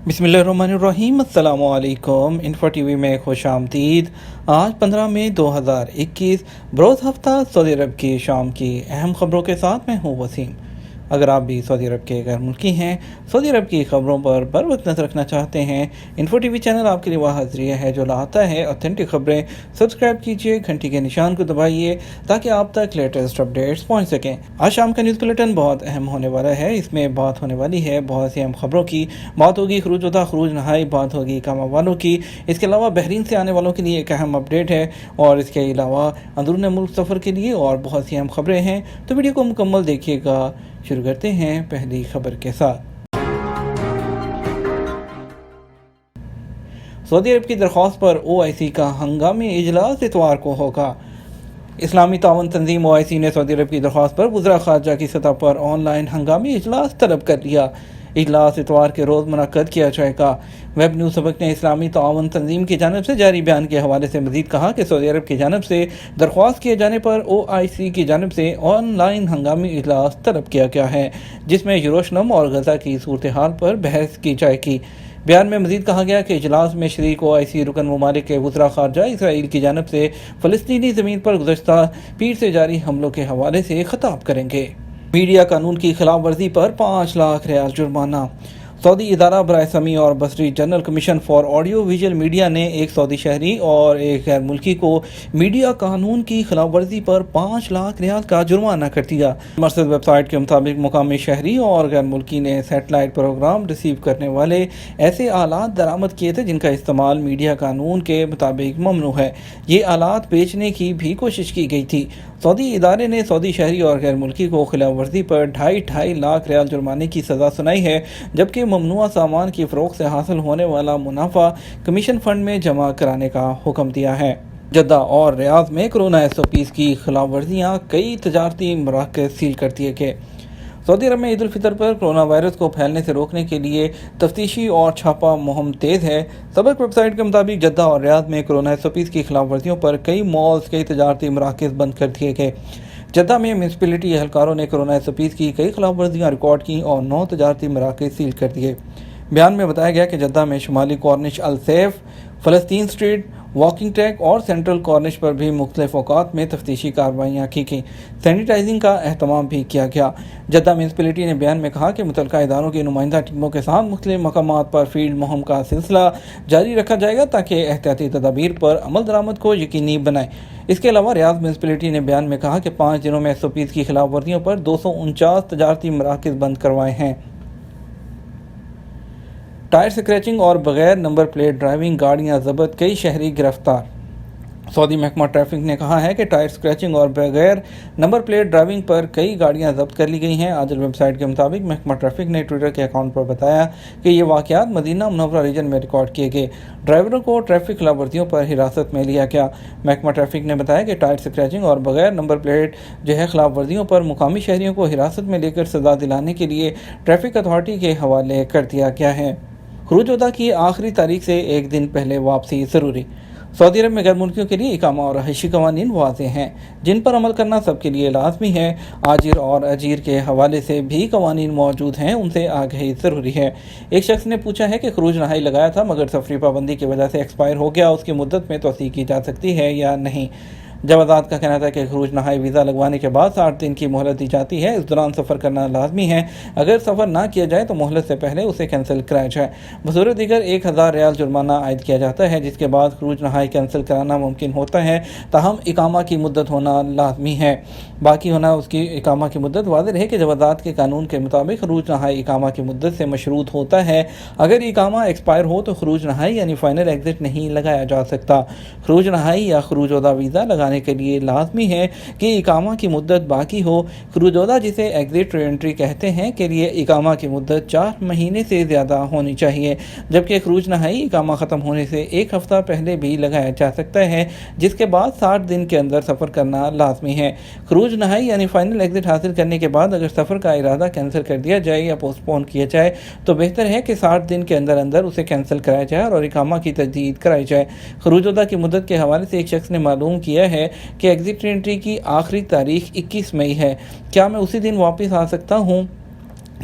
بسم اللہ الرحمن الرحیم۔ السلام علیکم۔ انفو ٹی وی میں خوش آمدید۔ آج 15 مئی 2021 بروز ہفتہ سعودی عرب کی شام کی اہم خبروں کے ساتھ میں ہوں وسیم۔ اگر آپ بھی سعودی عرب کے غیر ملکی ہیں، سعودی عرب کی خبروں پر بر وقت نظر رکھنا چاہتے ہیں، انفو ٹی وی چینل آپ کے لیے واحد ذریعہ ہے جو لاتا ہے اوتھینٹک خبریں۔ سبسکرائب کیجئے، گھنٹی کے نشان کو دبائیے تاکہ آپ تک لیٹسٹ اپڈیٹس پہنچ سکیں۔ آج شام کا نیوز بلیٹن بہت اہم ہونے والا ہے۔ اس میں بات ہونے والی ہے بہت سی اہم خبروں کی، بات ہوگی خروج ہوتا خروج نہائی، بات ہوگی اقامہ والوں کی، اس کے علاوہ بحرین سے آنے والوں کے لیے ایک اہم اپڈیٹ ہے، اور اس کے علاوہ اندرون ملک سفر کے لیے اور بہت سی اہم خبریں ہیں۔ تو ویڈیو کو مکمل دیکھیے گا۔ شروع کرتے ہیں پہلی خبر کے ساتھ۔ سعودی عرب کی درخواست پر OIC کا ہنگامی اجلاس اتوار کو ہوگا۔ اسلامی تعاون تنظیم OIC نے سعودی عرب کی درخواست پر وزراء خارجہ کی سطح پر آن لائن ہنگامی اجلاس طلب کر لیا۔ اجلاس اتوار کے روز منعقد کیا جائے گا۔ ویب نیوز سبق نے اسلامی تعاون تنظیم کی جانب سے جاری بیان کے حوالے سے مزید کہا کہ سعودی عرب کی جانب سے درخواست کیے جانے پر OIC کی جانب سے آن لائن ہنگامی اجلاس طلب کیا گیا ہے، جس میں یروشلم اور غزہ کی صورتحال پر بحث کی جائے گی۔ بیان میں مزید کہا گیا کہ اجلاس میں شریک OIC رکن ممالک کے وزراء خارجہ اسرائیل کی جانب سے فلسطینی زمین پر گزشتہ پیر سے جاری حملوں کے حوالے سے خطاب کریں گے۔ میڈیا قانون کی خلاف ورزی پر 5 لاکھ ریال جرمانہ۔ سعودی ادارہ برائے سمیع اور بصری General Commission for Audiovisual Media نے ایک سعودی شہری اور ایک غیر ملکی کو میڈیا قانون کی خلاف ورزی پر 5 لاکھ ریال کا جرمانہ کر دیا۔ مرصد ویب سائٹ کے مطابق مقامی شہری اور غیر ملکی نے سیٹلائٹ پروگرام ریسیو کرنے والے ایسے آلات درآمد کیے تھے جن کا استعمال میڈیا قانون کے مطابق ممنوع ہے۔ یہ آلات بیچنے کی بھی کوشش کی گئی تھی۔ سعودی ادارے نے سعودی شہری اور غیر ملکی کو خلاف ورزی پر 2.5 لاکھ ریال جرمانے کی سزا سنائی ہے، جبکہ ممنوعہ سامان کی فروخت سے حاصل ہونے والا منافع کمیشن فنڈ میں جمع کرانے کا حکم دیا ہے۔ جدہ اور ریاض میں کورونا SOPs کی خلاف ورزیاں، کئی تجارتی مراکز سیل کر دیے گئے۔ سعودی عرب میں عید الفطر پر کورونا وائرس کو پھیلنے سے روکنے کے لیے تفتیشی اور چھاپہ مہم تیز ہے۔ سبق ویب سائٹ کے مطابق جدہ اور ریاض میں کورونا SOPs کی خلاف ورزیوں پر کئی مالز، کئی تجارتی مراکز بند کر دیے گئے۔ جدہ میں میونسپلٹی اہلکاروں نے کورونا SOPs کی کئی خلاف ورزیاں ریکارڈ کیں اور 9 تجارتی مراکز سیل کر دیے۔ بیان میں بتایا گیا کہ جدہ میں شمالی کارنش السیف، فلسطین اسٹریٹ، واکنگ ٹریک اور سینٹرل کارنش پر بھی مختلف اوقات میں تفتیشی کارروائیاں کی گئیں۔ سینیٹائزنگ کا اہتمام بھی کیا گیا۔ جدہ میونسپلٹی نے بیان میں کہا کہ متعلقہ اداروں کی نمائندہ ٹیموں کے ساتھ مختلف مقامات پر فیلڈ مہم کا سلسلہ جاری رکھا جائے گا تاکہ احتیاطی تدابیر پر عمل درآمد کو یقینی بنائے۔ اس کے علاوہ ریاض میونسپلٹی نے بیان میں کہا کہ 5 دنوں میں SOPs کی خلاف ورزیوں پر 249 تجارتی مراکز بند کروائے ہیں۔ ٹائر سکریچنگ اور بغیر نمبر پلیٹ ڈرائیونگ گاڑیاں ضبط، کئی شہری گرفتار۔ سعودی محکمہ ٹریفک نے کہا ہے کہ ٹائر سکریچنگ اور بغیر نمبر پلیٹ ڈرائیونگ پر کئی گاڑیاں ضبط کر لی گئی ہیں۔ آج ویب سائٹ کے مطابق محکمہ ٹریفک نے ٹویٹر کے اکاؤنٹ پر بتایا کہ یہ واقعات مدینہ منورہ ریجن میں ریکارڈ کیے گئے۔ ڈرائیوروں کو ٹریفک خلاف ورزیوں پر حراست میں لیا گیا۔ محکمہ ٹریفک نے بتایا کہ ٹائر سکریچنگ اور بغیر نمبر پلیٹ خلاف ورزیوں پر مقامی شہریوں کو حراست میں لے کر سزا دلانے کے لیے ٹریفک اتھارٹی کے حوالے کر دیا گیا ہے۔ خروج ہوتا کی آخری تاریخ سے ایک دن پہلے واپسی ضروری۔ سعودی عرب میں غیر ملکیوں کے لیے اقامہ اور رہائشی قوانین واضح ہیں، جن پر عمل کرنا سب کے لیے لازمی ہے۔ آجر اور اجیر کے حوالے سے بھی قوانین موجود ہیں، ان سے آگہی ضروری ہے۔ ایک شخص نے پوچھا ہے کہ خروج نہائی لگایا تھا مگر سفری پابندی کی وجہ سے ایکسپائر ہو گیا، اس کی مدت میں توسیع کی جا سکتی ہے یا نہیں؟ جوازات کا کہنا تھا کہ خروج نہائی ویزا لگوانے کے بعد 60 دن کی مہلت دی جاتی ہے۔ اس دوران سفر کرنا لازمی ہے۔ اگر سفر نہ کیا جائے تو مہلت سے پہلے اسے کینسل کرایا جائے۔ بصورت دیگر 1000 ریال جرمانہ عائد کیا جاتا ہے، جس کے بعد خروج نہائی کینسل کرانا ممکن ہوتا ہے، تاہم اقامہ کی مدت ہونا لازمی ہے۔ باقی ہونا اس کی اقامہ کی مدت۔ واضح رہے کہ جوازات کے قانون کے مطابق خروج نہائی اقامہ کی مدت سے مشروط ہوتا ہے۔ اگر اقامہ ایکسپائر ہو تو خروج نہائی یعنی فائنل ایگزٹ نہیں لگایا جا سکتا۔ خروج نہائی یا خروج عہدہ ویزا لگانے کے لیے لازمی ہے کہ اقامہ کی مدت باقی ہو۔ خروج عہدہ جسے ایگزٹ ری انٹری کہتے ہیں کے لیے اقامہ کی مدت 4 مہینے سے زیادہ ہونی چاہیے، جبکہ خروج نہائی اقامہ ختم ہونے سے 1 ہفتہ پہلے بھی لگایا جا سکتا ہے، جس کے بعد 60 دن کے اندر سفر کرنا لازمی ہے۔ خروج نہائی یعنی فائنل ایگزٹ حاصل کرنے کے بعد اگر سفر کا ارادہ کینسل کر دیا جائے یا پوسٹ پون کیا جائے تو بہتر ہے کہ 60 دن کے اندر اسے کینسل کرایا جائے اور اقامہ کی تجدید کرائی جائے۔ خروج عہدہ کی مدت کے حوالے سے ایک شخص نے معلوم کیا ہے کہ ایگزٹ ری انٹری کی آخری تاریخ 21 مئی ہے۔ کیا میں اسی دن واپس آ سکتا ہوں؟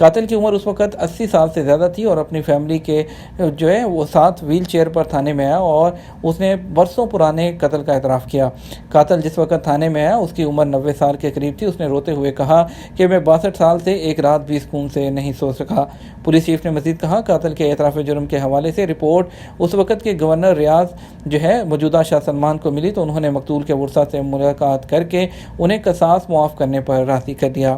قاتل کی عمر اس وقت 80 سال سے زیادہ تھی اور اپنی فیملی کے جو ہے وہ ساتھ ویل چیئر پر تھانے میں آیا اور اس نے برسوں پرانے قتل کا اعتراف کیا۔ قاتل جس وقت تھانے میں آیا اس کی عمر 90 سال کے قریب تھی۔ اس نے روتے ہوئے کہا کہ میں 62 سال سے ایک رات بھی سکون سے نہیں سو سکا۔ پولیس چیف نے مزید کہا قاتل کے اعتراف جرم کے حوالے سے رپورٹ اس وقت کے گورنر ریاض جو ہے موجودہ شاہ سلمان کو ملی تو انہوں نے مقتول کے ورثاء سے ملاقات کر کے انہیں قصاص معاف کرنے پر راضی کر دیا۔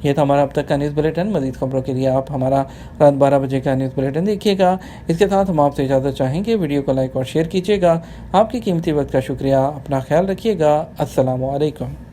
یہ تھا ہمارا اب تک کا نیوز بلیٹن۔ مزید خبروں کے لیے آپ ہمارا رات 12 بجے کا نیوز بلیٹن دیکھیے گا۔ اس کے ساتھ ہم آپ سے اجازت چاہیں گے، ویڈیو کو لائک اور شیئر کیجیے گا۔ آپ کی قیمتی وقت کا شکریہ۔ اپنا خیال رکھیے گا۔ السلام علیکم۔